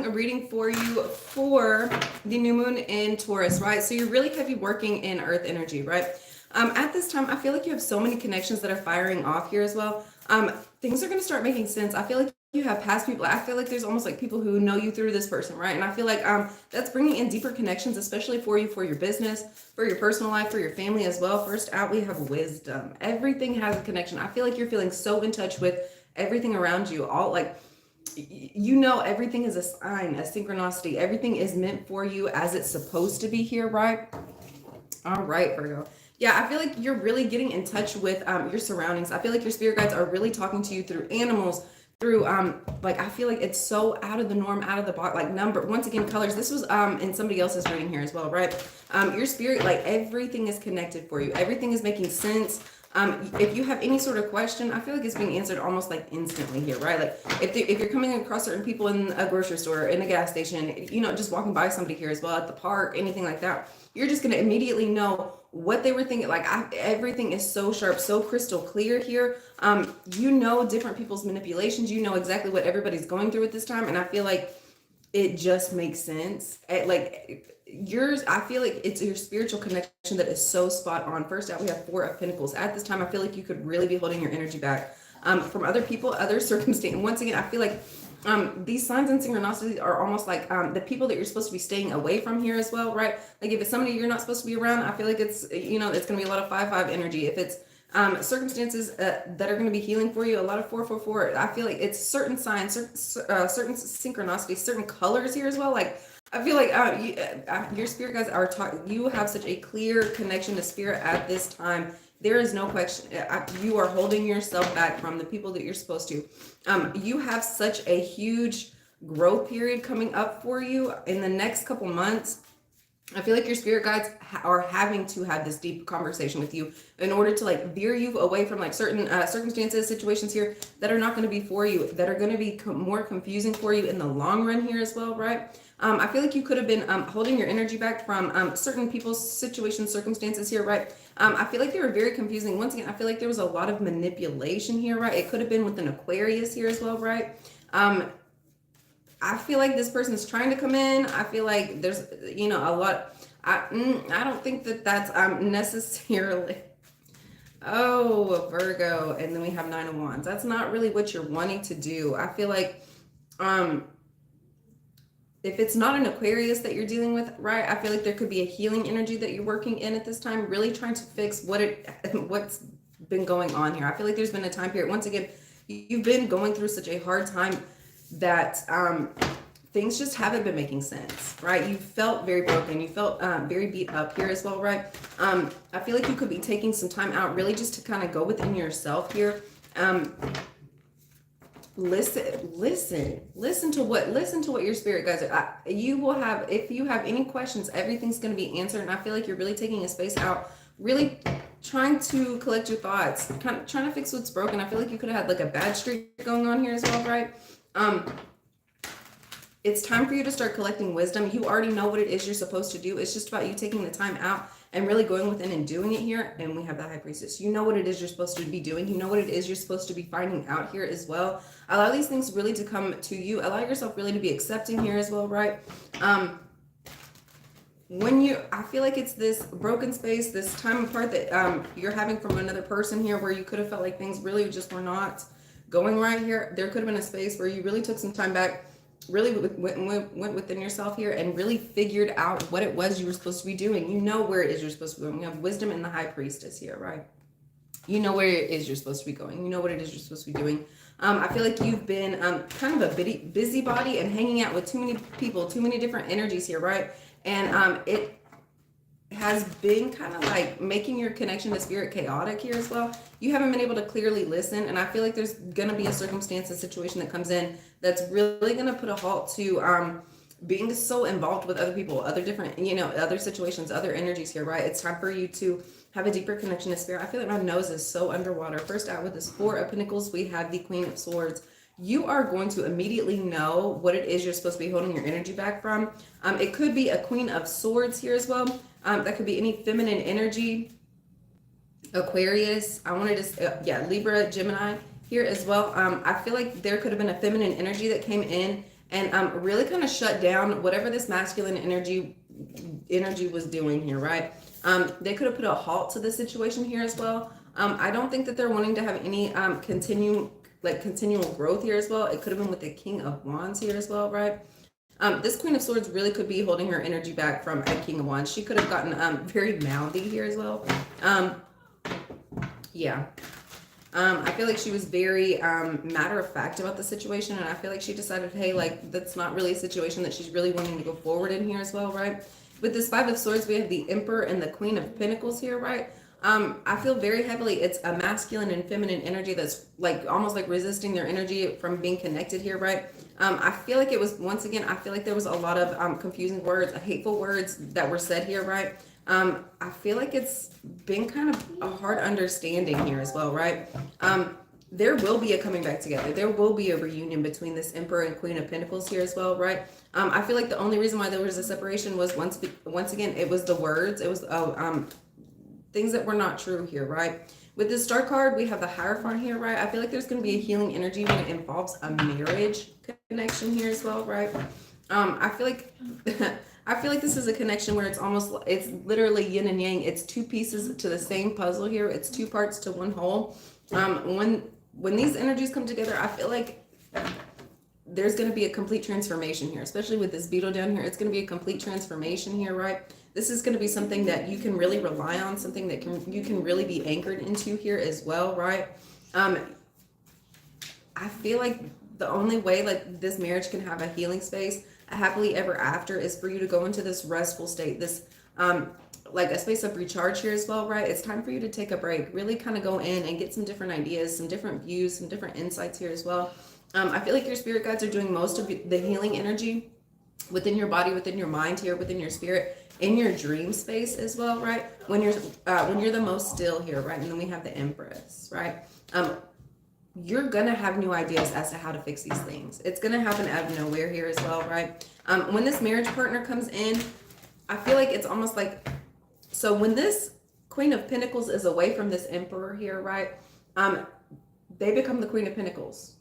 doing a reading for you for the new moon in Taurus, right? So you're really heavy working in earth energy, right? At this time, I feel like you have so many connections that are firing off here as well. Things are going to start making sense. I feel like you have past people. I feel like there's almost like people who know you through this person, right? And I feel like that's bringing in deeper connections, especially for you, for your business, for your personal life, for your family as well. First out, we have wisdom. Everything has a connection. I feel like you're feeling so in touch with everything around you. All like, you know, everything is a sign, a synchronicity. Everything is meant for you as it's supposed to be here, right? All right, Virgo. Yeah, I feel like you're really getting in touch with your surroundings. I feel like your spirit guides are really talking to you through animals, through like I feel like it's so out of the norm, out of the box. Like number once again, colors. This was in somebody else's reading here as well, right? Your spirit, like everything is connected for you. Everything is making sense. If you have any sort of question, I feel like it's being answered almost like instantly here, right? Like if you're coming across certain people in a grocery store, in a gas station, you know, just walking by somebody here as well at the park, anything like that, you're just going to immediately know what they were thinking. Like everything is so sharp, so crystal clear here. You know different people's manipulations. You know exactly what everybody's going through at this time, and I feel like it just makes sense. Like yours, I feel like it's your spiritual connection that is so spot on. First out, we have Four of Pentacles. At this time, I feel like you could really be holding your energy back from other people, other circumstances. Once again, I feel like these signs and synchronicities are almost like the people that you're supposed to be staying away from here as well, right? Like if it's somebody you're not supposed to be around, I feel like it's, you know, it's going to be a lot of 5-5 energy. If it's circumstances that are going to be healing for you, a lot of 4-4-4. I feel like it's certain signs, certain synchronicities, certain colors here as well. Like I feel like your spirit guys are talking. You have such a clear connection to spirit at this time. There is no question. You are holding yourself back from the people that you're supposed to. You have such a huge growth period coming up for you in the next couple months. I feel like your spirit guides are having to have this deep conversation with you in order to like veer you away from like certain circumstances, situations here that are not going to be for you, that are going to be more confusing for you in the long run here as well, right? I feel like you could have been holding your energy back from certain people's situations, circumstances here, right? I feel like they were very confusing. Once again, I feel like there was a lot of manipulation here, right? It could have been with an Aquarius here as well, right? I feel like this person is trying to come in. I feel like there's, you know, a lot. I don't think that that's necessarily. Oh, Virgo, and then we have Nine of Wands. That's not really what you're wanting to do. I feel like, if it's not an Aquarius that you're dealing with, right? I feel like there could be a healing energy that you're working in at this time, really trying to fix what's been going on here. I feel like there's been a time period. Once again, you've been going through such a hard time that things just haven't been making sense, right? You felt very broken. You felt very beat up here as well, right? I feel like you could be taking some time out really just to kind of go within yourself here. Listen to what your spirit guys are. You will have, if you have any questions, everything's going to be answered. And I feel like you're really taking a space out, really trying to collect your thoughts, kind of trying to fix what's broken. I feel like you could have had like a bad streak going on here as well, right? It's time for you to start collecting wisdom. You already know what it is you're supposed to do. It's just about you taking the time out and really going within and doing it here. And we have the High Priestess. You know what it is you're supposed to be doing. You know what it is you're supposed to be finding out here as well. Allow these things really to come to you. Allow yourself really to be accepting here as well, right? I feel like it's this broken space, this time apart that you're having from another person here, where you could have felt like things really just were not going right here. There could have been a space where you really took some time back, really went within yourself here and really figured out what it was you were supposed to be doing. You know where it is you're supposed to be going. We have Wisdom and the High Priestess here, right? You know where it is you're supposed to be going. You know what it is you're supposed to be doing. I feel like you've been kind of a busybody and hanging out with too many people, too many different energies here, right? And it has been kind of like making your connection to spirit chaotic here as well. You haven't been able to clearly listen, and I feel like there's going to be a circumstance, a situation that comes in that's really going to put a halt to being so involved with other people, other different, you know, other situations, other energies here, right? It's time for you to have a deeper connection to spirit. I feel like my nose is so underwater. First out with this Four of Pentacles, we have the Queen of Swords. You are going to immediately know what it is you're supposed to be holding your energy back from. It could be a Queen of Swords here as well. That could be any feminine energy, Aquarius. I wanted to, Libra, Gemini here as well. I feel like there could have been a feminine energy that came in and really kind of shut down whatever this masculine energy was doing here, right? They could have put a halt to the situation here as well. I don't think that they're wanting to have any continual growth here as well. It could have been with the King of Wands here as well, right? This Queen of Swords really could be holding her energy back from a King of Wands. She could have gotten very mouthy here as well. Yeah. I feel like she was very matter of fact about the situation, and I feel like she decided, hey, like that's not really a situation that she's really wanting to go forward in here as well, right? With this Five of Swords, we have the Emperor and the Queen of Pentacles here, right? I feel very heavily it's a masculine and feminine energy that's like almost like resisting their energy from being connected here, right? I feel like it was, once again, I feel like there was a lot of confusing words, hateful words that were said here, right? I feel like it's been kind of a hard understanding here as well, right? There will be a coming back together. There will be a reunion between this Emperor and Queen of Pentacles here as well, right? I feel like the only reason why there was a separation was once again, it was the words. It was things that were not true here, right? With this Star card, we have the Hierophant here, right? I feel like there's going to be a healing energy when it involves a marriage connection here as well, right? I feel like I feel like this is a connection where it's literally yin and yang. It's two pieces to the same puzzle here. It's two parts to one whole. When these energies come together, I feel like there's going to be a complete transformation here, especially with this beetle down here. It's going to be a complete transformation here, right? This is going to be something that you can really rely on, something that you can really be anchored into here as well, right? I feel like the only way like this marriage can have a healing space, a happily ever after, is for you to go into this restful state, this like a space of recharge here as well, right? It's time for you to take a break, really kind of go in and get some different ideas, some different views, some different insights here as well. I feel like your spirit guides are doing most of the healing energy within your body, within your mind here, within your spirit, in your dream space as well, right? When you're the most still here, right? And then we have the Empress, right? You're gonna have new ideas as to how to fix these things. It's gonna happen out of nowhere here as well, right? When this marriage partner comes in, I feel like it's almost like, so when this Queen of Pentacles is away from this Emperor here, right? They become the Queen of Pentacles,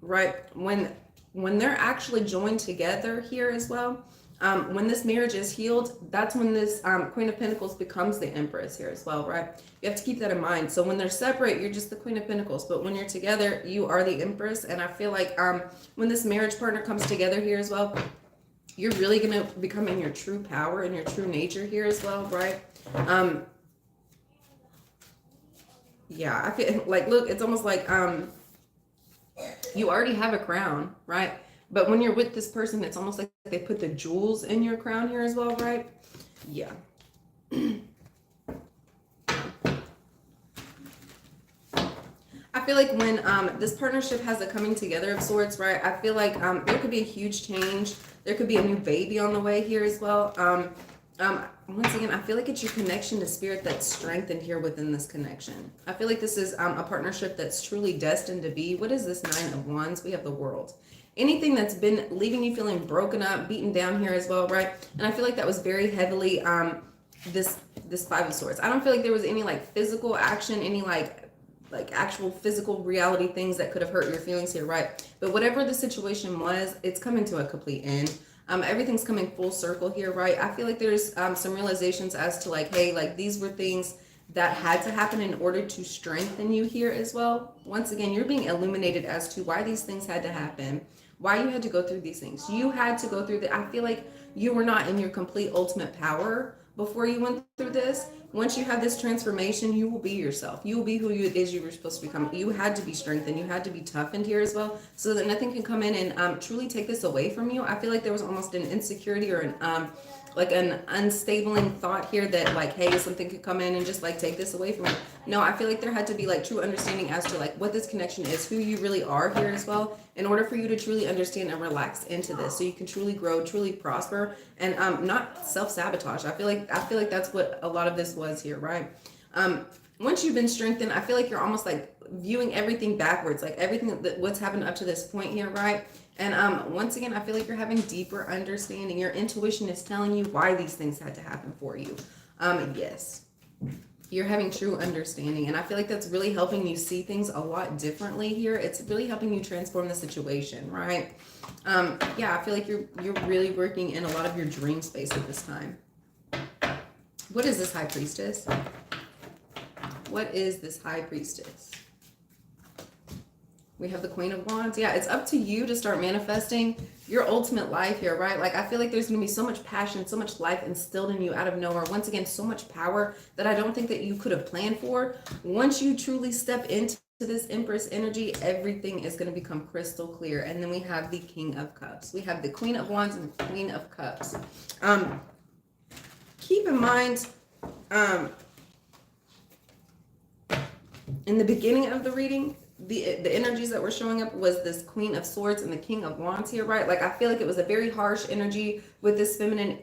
right? When they're actually joined together here as well, when this marriage is healed, that's when this Queen of Pentacles becomes the Empress here as well, right? You have to keep that in mind. So when they're separate, you're just the Queen of Pentacles, but when you're together, you are the Empress. And I feel like when this marriage partner comes together here as well, you're really going to become in your true power and your true nature here as well, right? Yeah, I feel like, look, it's almost like you already have a crown, right? But when you're with this person, it's almost like they put the jewels in your crown here as well, right? Yeah. I feel like when this partnership has a coming together of sorts, right? I feel like there could be a huge change. There could be a new baby on the way here as well. Once again, I feel like it's your connection to spirit that's strengthened here within this connection. I feel like this is a partnership that's truly destined to be. What is this Nine of Wands? We have the World. Anything that's been leaving you feeling broken up, beaten down here as well, right? And I feel like that was very heavily this Five of Swords. I don't feel like there was any like physical action, any like actual physical reality things that could have hurt your feelings here, right? But whatever the situation was, it's coming to a complete end. Everything's coming full circle here, right? I feel like there's some realizations as to like, hey, like these were things that had to happen in order to strengthen you here as well. Once again, you're being illuminated as to why these things had to happen, why you had to go through these things. You had to go through I feel like you were not in your complete ultimate power before you went through this. Once you have this transformation, you will be yourself. You will be who it is you were supposed to become. You had to be strengthened. You had to be toughened here as well, so that nothing can come in and truly take this away from you. I feel like there was almost an insecurity or an like an unstabling thought here that like, hey, something could come in and just like take this away from you. No, I feel like there had to be like true understanding as to like what this connection is, who you really are here as well, in order for you to truly understand and relax into this, so you can truly grow, truly prosper, and not self-sabotage. I feel like that's what a lot of this was here, right? Once you've been strengthened, I feel like you're almost like viewing everything backwards, like everything that what's happened up to this point here, right? And once again, I feel like you're having deeper understanding. Your intuition is telling you why these things had to happen for you. Yes. You're having true understanding, and I feel like that's really helping you see things a lot differently here. It's really helping you transform the situation, right? Yeah, I feel like you're really working in a lot of your dream space at this time. What is this High Priestess? What is this High Priestess? We have the Queen of Wands. Yeah, it's up to you to start manifesting your ultimate life here, right? Like, I feel like there's going to be so much passion, so much life instilled in you out of nowhere. Once again, so much power that I don't think that you could have planned for. Once you truly step into this Empress energy, everything is going to become crystal clear. And then we have the King of Cups. We have the Queen of Wands and the Queen of Cups. Keep in mind, in the beginning of the reading, the energies that were showing up was this Queen of Swords and the King of Wands here, right? Like, I feel like it was a very harsh energy with this feminine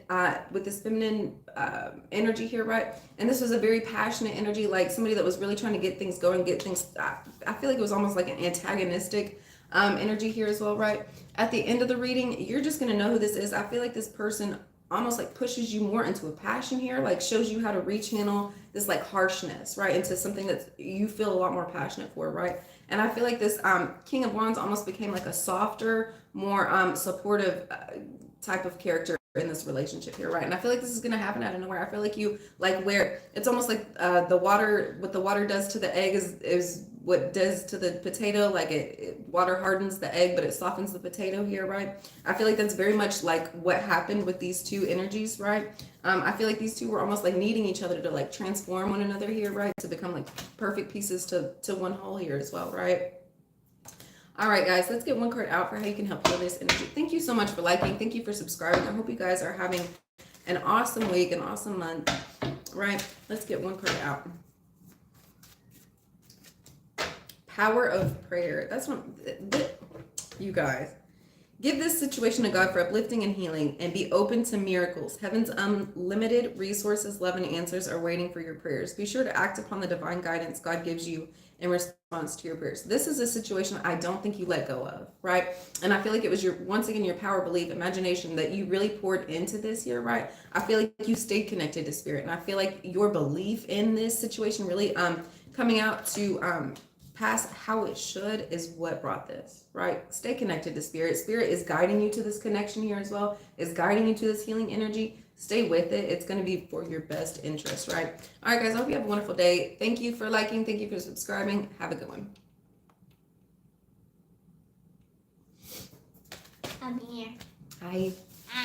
energy here, right? And this was a very passionate energy, like somebody that was really trying to get things going, get things. I feel like it was almost like an antagonistic energy here as well, right? At the end of the reading, you're just gonna know who this is. I feel like this person almost like pushes you more into a passion here, like shows you how to rechannel this like harshness, right, into something that you feel a lot more passionate for, right? And I feel like this King of Wands almost became like a softer, more supportive type of character in this relationship here, right? And I feel like this is gonna happen out of nowhere. I feel like you like where it's almost like the water, what the water does to the egg is what does to the potato. Like water hardens the egg, but it softens the potato here, right? I feel like that's very much like what happened with these two energies, right? I feel like these two were almost like needing each other to like transform one another here, right? To become like perfect pieces to one whole here as well, right? All right, guys, let's get one card out for how you can help heal this energy. Thank you so much for liking. Thank you for subscribing. I hope you guys are having an awesome week, an awesome month, right? Let's get one card out. Power of prayer. That's what, you guys. Give this situation to God for uplifting and healing, and be open to miracles. Heaven's unlimited resources, love, and answers are waiting for your prayers. Be sure to act upon the divine guidance God gives you in response to your prayers. This is a situation I don't think you let go of, right? And I feel like it was once again, your power, belief, imagination that you really poured into this here, right? I feel like you stayed connected to spirit, and I feel like your belief in this situation really coming out to past how it should is what brought this, right? Stay connected to spirit. Spirit is guiding you to this connection here as well, is guiding you to this healing energy. Stay with it. It's going to be for your best interest, right? All right, guys, I hope you have a wonderful day. Thank you for liking. Thank you for subscribing. Have a good one. I'm here. Hi.